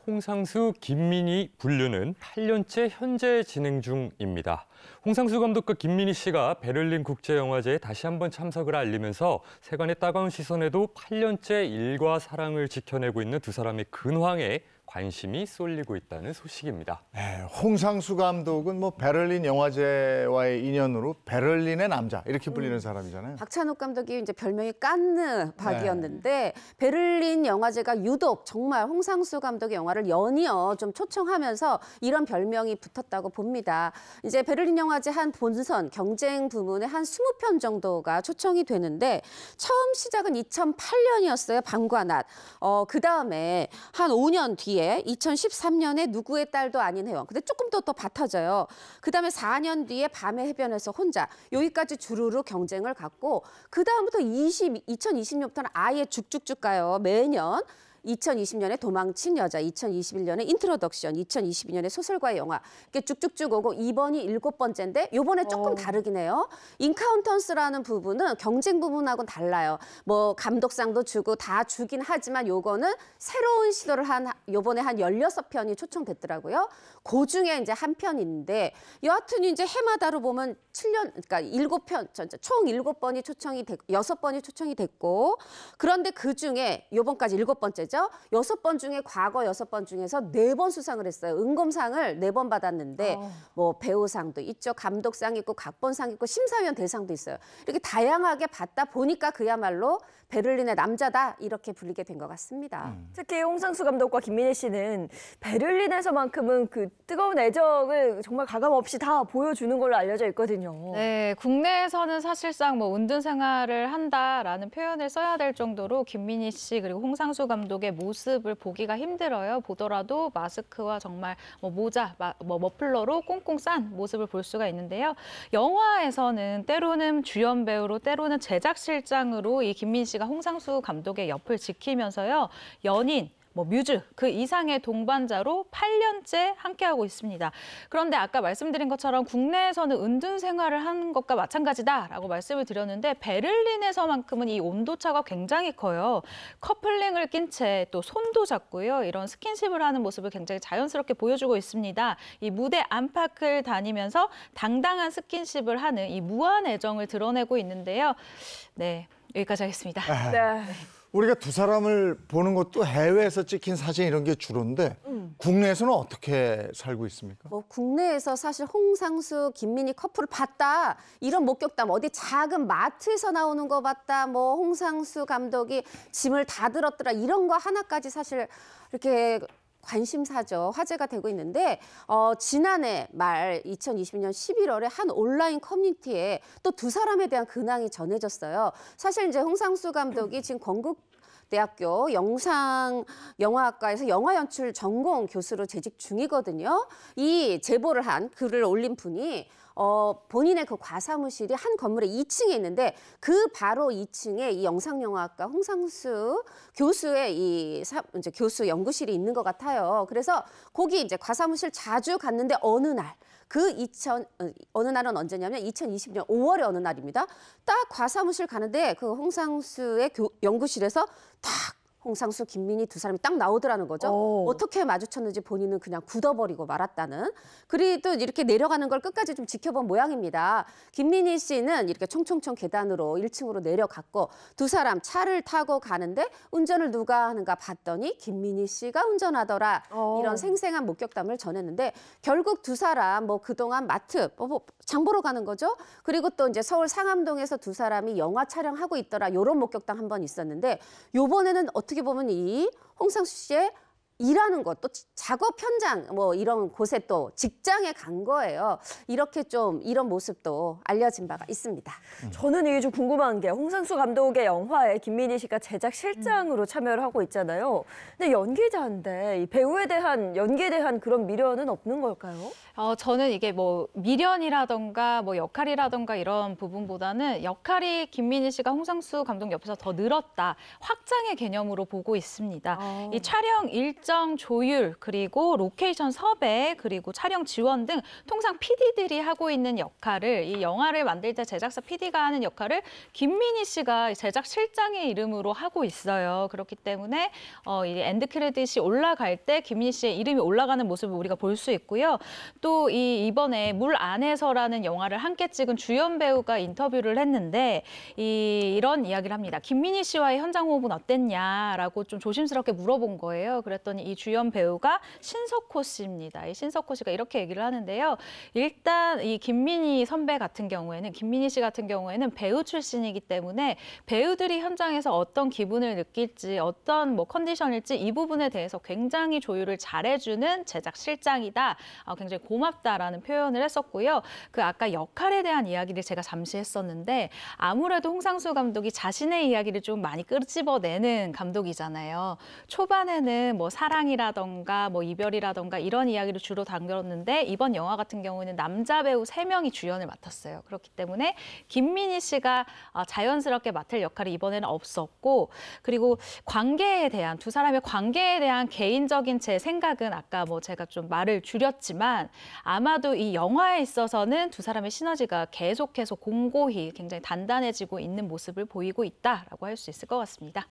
홍상수, 김민희 분류는 8년째 현재 진행 중입니다. 홍상수 감독과 김민희 씨가 베를린 국제영화제에 다시 한번 참석을 알리면서 세간의 따가운 시선에도 8년째 일과 사랑을 지켜내고 있는 두 사람의 근황에 관심이 쏠리고 있다는 소식입니다. 네, 홍상수 감독은 베를린 영화제와의 인연으로 베를린의 남자 이렇게 불리는 사람이잖아요. 박찬욱 감독이 이제 별명이 깐느 박이었는데 베를린 영화제가 유독 정말 홍상수 감독의 영화를 연이어 좀 초청하면서 이런 별명이 붙었다고 봅니다. 이제 베를린 영화제 한 본선 경쟁 부문에 한 20편 정도가 초청이 되는데 처음 시작은 2008년이었어요. 밤과 낮. 그 다음에 한 5년 뒤에 2013년에 누구의 딸도 아닌 해원. 근데 조금 더 받쳐져요. 그다음에 4년 뒤에 밤의 해변에서 혼자. 여기까지 주르르 경쟁을 갖고 그다음부터 2020년부터는 아예 쭉쭉쭉 가요. 매년. 2020년에 도망친 여자, 2021년에 인트로덕션, 2022년에 소설과 영화 이렇게 쭉쭉쭉 오고 이번이 7번째인데 이번에 조금 다르긴 해요. 인카운턴스라는 부분은 경쟁 부분하고는 달라요. 뭐 감독상도 주고 다 주긴 하지만 요거는 새로운 시도를 한 요번에 한 16편이 초청됐더라고요. 그 중에 이제 한 편인데 여하튼 이제 해마다로 보면 7년 그러니까 7편 총 7번이 초청이 됐고 6번이 초청이 됐고 그런데 그 중에 요번까지 7번째죠. 6번 중에 과거 6번 중에서 4번 수상을 했어요. 은검상을 4번 받았는데 뭐 배우상도 있죠. 감독상 있고 각본상 있고 심사위원 대상도 있어요. 이렇게 다양하게 받다 보니까 그야말로 베를린의 남자다 이렇게 불리게 된 것 같습니다. 특히 홍상수 감독과 김민희 씨는 베를린에서만큼은 그 뜨거운 애정을 정말 가감없이 다 보여주는 걸로 알려져 있거든요. 네, 국내에서는 사실상 뭐 운동 생활을 한다라는 표현을 써야 될 정도로 김민희 씨 그리고 홍상수 감독의 모습을 보기가 힘들어요. 보더라도 마스크와 정말 모자, 머플러로 꽁꽁 싼 모습을 볼 수가 있는데요. 영화에서는 때로는 주연 배우로 때로는 제작실장으로 이 김민희 씨가 홍상수 감독의 옆을 지키면서요. 연인, 뮤즈, 그 이상의 동반자로 8년째 함께하고 있습니다. 그런데 아까 말씀드린 것처럼 국내에서는 은둔 생활을 하는 것과 마찬가지다라고 말씀을 드렸는데 베를린에서만큼은 이 온도차가 굉장히 커요. 커플링을 낀 채 또 손도 잡고요. 이런 스킨십을 하는 모습을 굉장히 자연스럽게 보여주고 있습니다. 이 무대 안팎을 다니면서 당당한 스킨십을 하는 이 무한 애정을 드러내고 있는데요. 네, 여기까지 하겠습니다. 네. 우리가 두 사람을 보는 것도 해외에서 찍힌 사진 이런 게 주로인데 국내에서는 어떻게 살고 있습니까? 국내에서 사실 홍상수, 김민희 커플을 봤다 이런 목격담 어디 작은 마트에서 나오는 거 봤다 홍상수 감독이 짐을 다 들었더라 이런 거 하나까지 사실 이렇게 관심사죠. 화제가 되고 있는데 지난해 말 2020년 11월에 한 온라인 커뮤니티에 또 두 사람에 대한 근황이 전해졌어요. 사실 이제 홍상수 감독이 지금 건국대학교 영상영화학과에서 영화연출 전공 교수로 재직 중이거든요. 이 제보를 한 글을 올린 분이 본인의 그 과사무실이 한 건물의 2층에 있는데 그 바로 2층에 이 영상영화학과 홍상수 교수의 이제 교수 연구실이 있는 것 같아요. 그래서 거기 이제 과사무실 자주 갔는데 어느 날 어느 날은 언제냐면 2020년 5월의 어느 날입니다. 딱 과사무실 가는데 그 홍상수의 연구실에서 딱 홍상수, 김민희 두 사람이 딱 나오더라는 거죠. 어떻게 마주쳤는지 본인은 그냥 굳어버리고 말았다는. 그래도 이렇게 내려가는 걸 끝까지 좀 지켜본 모양입니다. 김민희 씨는 이렇게 총총총 계단으로 1층으로 내려갔고 두 사람 차를 타고 가는데 운전을 누가 하는가 봤더니 김민희 씨가 운전하더라. 이런 생생한 목격담을 전했는데 결국 두 사람 그동안 마트 장 보러 가는 거죠. 그리고 또 이제 서울 상암동에서 두 사람이 영화 촬영하고 있더라. 이런 목격담 한 번 있었는데 요번에는 어떻게 보면 이 홍상수 씨의 일하는 것, 또 작업 현장 이런 곳에 또 직장에 간 거예요. 이렇게 좀 이런 모습도 알려진 바가 있습니다. 저는 이게 좀 궁금한 게 홍상수 감독의 영화에 김민희 씨가 제작 실장으로 참여를 하고 있잖아요. 근데 연기자인데 이 배우에 대한 연기에 대한 그런 미련은 없는 걸까요? 저는 이게 미련이라던가 역할이라던가 이런 부분보다는 역할이 김민희 씨가 홍상수 감독 옆에서 더 늘었다. 확장의 개념으로 보고 있습니다. 이 촬영 일정 일정 조율, 그리고 로케이션 섭외, 그리고 촬영 지원 등 통상 PD들이 하고 있는 역할을 이 영화를 만들 때 제작사 PD가 하는 역할을 김민희 씨가 제작 실장의 이름으로 하고 있어요. 그렇기 때문에 이 엔드 크레딧이 올라갈 때 김민희 씨의 이름이 올라가는 모습을 우리가 볼 수 있고요. 또 이번에 물 안에서라는 영화를 함께 찍은 주연 배우가 인터뷰를 했는데 이런 이야기를 합니다. 김민희 씨와의 현장 호흡은 어땠냐라고 좀 조심스럽게 물어본 거예요. 그랬더니 이 주연 배우가 신석호 씨입니다. 이 신석호 씨가 이렇게 얘기를 하는데요. 일단 이 김민희 선배 같은 경우에는 김민희 씨 같은 경우에는 배우 출신이기 때문에 배우들이 현장에서 어떤 기분을 느낄지 어떤 뭐 컨디션일지 이 부분에 대해서 굉장히 조율을 잘해주는 제작 실장이다. 굉장히 고맙다라는 표현을 했었고요. 그 아까 역할에 대한 이야기를 제가 잠시 했었는데 아무래도 홍상수 감독이 자신의 이야기를 좀 많이 끄집어내는 감독이잖아요. 초반에는 뭐 사랑이라던가 뭐 이별이라던가 이런 이야기를 주로 담겼는데 이번 영화 같은 경우에는 남자 배우 3명이 주연을 맡았어요. 그렇기 때문에 김민희 씨가 자연스럽게 맡을 역할이 이번에는 없었고 그리고 관계에 대한 두 사람의 관계에 대한 개인적인 제 생각은 아까 뭐 제가 좀 말을 줄였지만 아마도 이 영화에 있어서는 두 사람의 시너지가 계속해서 공고히 굉장히 단단해지고 있는 모습을 보이고 있다라고 할 수 있을 것 같습니다.